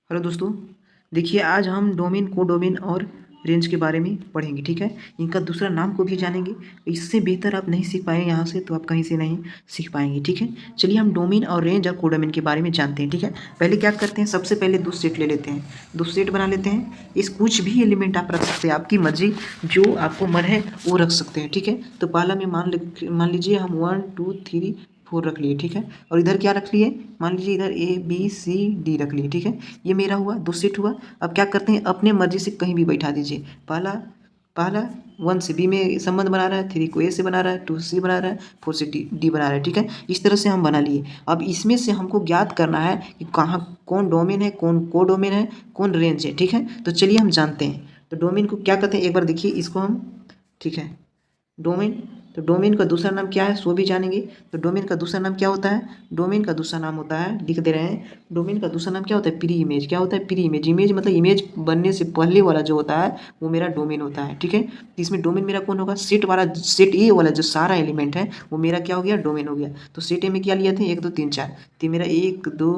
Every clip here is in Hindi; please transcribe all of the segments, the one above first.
हेलो दोस्तों, देखिए आज हम डोमेन, कोडोमेन और रेंज के बारे में पढ़ेंगे। ठीक है, इनका दूसरा नाम को भी जानेंगे। इससे बेहतर आप नहीं सीख पाए यहाँ से तो आप कहीं से नहीं सीख पाएंगे। ठीक है, चलिए हम डोमेन और रेंज और कोडोमेन के बारे में जानते हैं। ठीक है, पहले क्या करते हैं, सबसे पहले दो सेट ले लेते हैं, दो सेट बना लेते हैं। इस कुछ भी एलिमेंट आप रख सकते हैं, आपकी मर्जी, जो आपको मन है वो रख सकते हैं। ठीक है, तो पहला में मान लीजिए हम 1 2 3 4 रख लिए। ठीक है, और इधर क्या रख लिए, मान लीजिए इधर ABCD रख लिए। ठीक है, ये मेरा हुआ, दो सेट हुआ। अब क्या करते हैं, अपने मर्जी से कहीं भी बैठा दीजिए। पहला पहला 1 से B में संबंध बना रहा है, 3 को A से बना रहा है, 2 से C बना रहा है, 4 से D बना रहा है। ठीक है, इस तरह से हम बना लिए। अब इसमें से हमको ज्ञात करना है कि कहाँ कौन डोमेन है, कौन कोडोमेन है, कौन रेंज है। ठीक है, तो चलिए हम जानते हैं। तो डोमेन को क्या कहते हैं, एक बार देखिए इसको हम। ठीक है, डोमेन, तो डोमेन का दूसरा नाम क्या है सो भी जानेंगे। तो डोमेन का दूसरा नाम क्या होता है, डोमेन का दूसरा नाम होता है, लिख दे रहे हैं, डोमेन का दूसरा नाम क्या होता है, प्री इमेज। क्या होता है, प्री इमेज। इमेज मतलब इमेज बनने से पहले वाला जो होता है वो मेरा डोमेन होता है। ठीक है, तो इसमें डोमेन मेरा कौन होगा, सेट वाला, सेट ए वाला जो सारा एलिमेंट है वो मेरा क्या हो गया, डोमेन हो गया। तो सेट ए में क्या लिए थे, 1 2 3 4, तो मेरा 1 2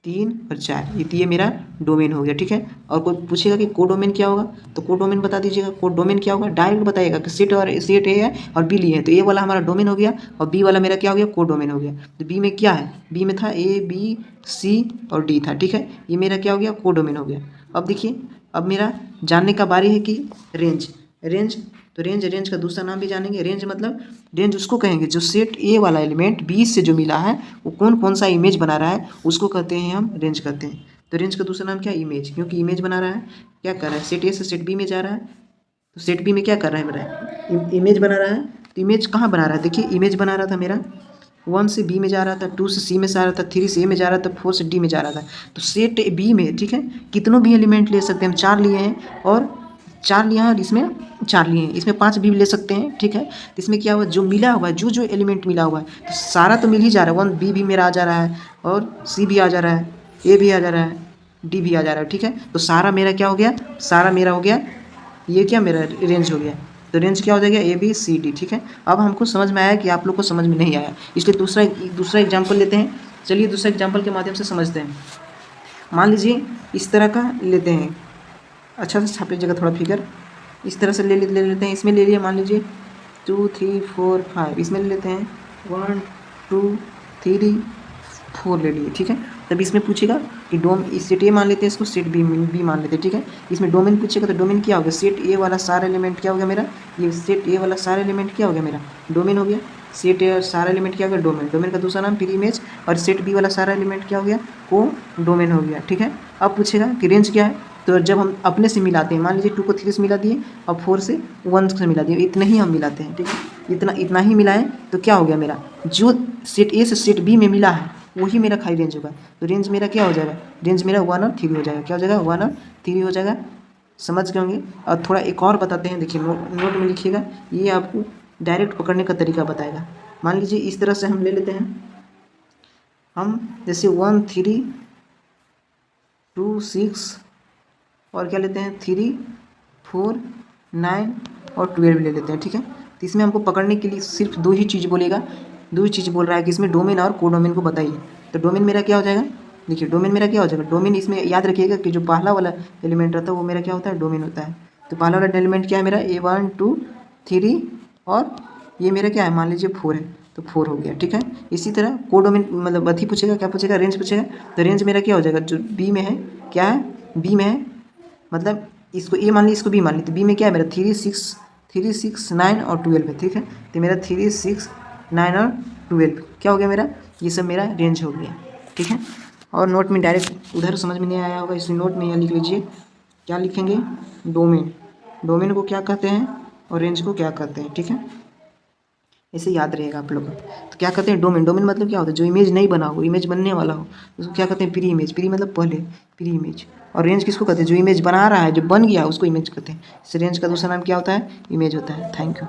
3 और 4, ये मेरा डोमेन हो गया। ठीक है, और कोई पूछेगा कि कोडोमेन क्या होगा, तो कोडोमेन बता दीजिएगा। कोडोमेन क्या होगा, डायरेक्ट बताइएगा कि सेट ए है और बी लिए हैं, तो ए वाला हमारा डोमेन हो गया और बी वाला मेरा क्या हो गया, कोडोमेन हो गया। तो बी में क्या है, बी में था ABC और D था। ठीक है, ये मेरा क्या हो गया, कोडोमेन हो गया। अब देखिए, अब मेरा जानने का बारी है कि रेंज। रेंज, तो रेंज का दूसरा नाम भी जानेंगे। रेंज मतलब, रेंज उसको कहेंगे जो सेट ए वाला एलिमेंट बी से जो मिला है वो कौन कौन सा इमेज बना रहा है उसको कहते हैं हम रेंज कहते हैं। तो रेंज का दूसरा नाम क्या है, इमेज, क्योंकि इमेज बना रहा है, क्या कर रहा है, सेट ए से सेट बी में जा रहा है। तो सेट बी में क्या कर रहा है मेरा, इमेज बना रहा है। तो इमेज कहाँ बना रहा है, देखिए इमेज बना रहा था मेरा 1 से B में जा रहा था, 2 से C में जा रहा था, 3 से A में जा रहा था, 4 से D में जा रहा था। तो सेट B में, ठीक है, कितनों भी एलिमेंट ले सकते हैं, हम 4 लिए हैं और 4 लिए हैं और इसमें 4 लिए हैं, इसमें 5 भी ले सकते हैं। ठीक है, तो इसमें क्या हुआ, जो मिला हुआ है, जो एलिमेंट मिला हुआ है तो सारा तो मिल ही जा रहा है। 1 B भी मेरा आ जा रहा है और C भी आ जा रहा है, A भी आ जा रहा है, D भी आ जा रहा है। ठीक है, तो सारा मेरा क्या हो गया, सारा मेरा हो गया, ये क्या मेरा रेंज हो गया। तो रेंज क्या हो जाएगा, ABCD। ठीक है, अब हमको समझ में आया कि आप लोग को समझ में नहीं आया, इसलिए दूसरा एग्जाम्पल लेते हैं। चलिए दूसरा एग्जाम्पल के माध्यम से समझते हैं। मान लीजिए इस तरह का लेते हैं, अच्छा से छापिएगा थोड़ा फिगर, इस तरह से ले लेते हैं। इसमें ले लिए मान लीजिए 2 3 4 5, इसमें ले लेते हैं 1 2 3 4 ले लिए। ठीक है, तब इसमें पूछेगा कि इस सेट ए मान लेते हैं, इसको सेट बी मान लेते हैं। ठीक है, इसमें डोमेन पूछेगा तो डोमेन क्या हो गया, सेट ए वाला सारा एलिमेंट क्या हो गया मेरा, ये सेट ए वाला सारा एलिमेंट क्या हो गया मेरा, डोमेन हो गया। सेट ए सारा एलिमेंट क्या हो गया, डोमेन। डोमेन का दूसरा नाम प्री इमेज, और सेट बी वाला सारा एलिमेंट क्या हो गया, को डोमेन हो गया। ठीक है, अब पूछेगा कि रेंज क्या है, तो जब हम अपने से मिलाते हैं, मान लीजिए 2 को 3 से मिला दिए और 4 से 1 से मिला दिए, इतना ही हम मिलाते हैं। ठीक है, इतना ही मिलाएं तो क्या हो गया मेरा, जो सेट ए से सेट बी में मिला है वही मेरा खाली रेंज होगा। तो रेंज मेरा क्या हो जाएगा, रेंज मेरा 1 और 3 हो जाएगा। क्या हो जाएगा, 1 और 3 हो जाएगा। समझ गए होंगे। और थोड़ा एक और बताते हैं, देखिए नोट में लिखिएगा, ये आपको डायरेक्ट पकड़ने का तरीका बताएगा। मान लीजिए इस तरह से हम ले लेते हैं, हम जैसे 1 3 2 6 और क्या लेते हैं 3 4 9 और 12 ले लेते हैं। ठीक है, तो इसमें हमको पकड़ने के लिए सिर्फ दो ही चीज़ बोलेगा, दो ही चीज़ बोल रहा है कि इसमें डोमेन और कोडोमेन को बताइए। तो डोमेन मेरा क्या हो जाएगा, देखिए डोमेन मेरा क्या हो जाएगा, डोमेन इसमें याद रखिएगा कि जो पहला वाला एलिमेंट रहता है वो मेरा क्या होता है, डोमेन होता है। तो पहला वाला एलिमेंट क्या है मेरा, A1 2 3 और ये मेरा क्या है, मान लीजिए 4 है, तो 4 हो गया। ठीक है, इसी तरह कोडोमेन मतलब अथी पूछेगा, क्या पूछेगा, रेंज पूछेगा। तो रेंज मेरा क्या हो जाएगा, जो बी में है, क्या है, बी में है, मतलब इसको ए मान ली, इसको बी मान ली, तो बी में क्या है मेरा 3 6 9 और 12 है। ठीक है, तो मेरा 3 6 9 और 12 क्या हो गया मेरा, ये सब मेरा रेंज हो गया। ठीक है, और नोट में डायरेक्ट उधर समझ में नहीं आया होगा, इसलिए नोट में यहाँ लिख लीजिए, क्या लिखेंगे, डोमेन। डोमेन को क्या कहते हैं और रेंज को क्या कहते हैं। ठीक है, ऐसे याद रहेगा आप लोग को। तो क्या कहते हैं, डोमेन। डोमेन मतलब क्या होता है, जो इमेज नहीं बना हो, इमेज बनने वाला हो, उसको क्या कहते हैं, प्री इमेज। प्री मतलब पहले, प्री इमेज। और रेंज किसको कहते हैं, जो इमेज बना रहा है, जो बन गया उसको इमेज कहते हैं। इस रेंज का दूसरा नाम क्या होता है, इमेज होता है। Thank you.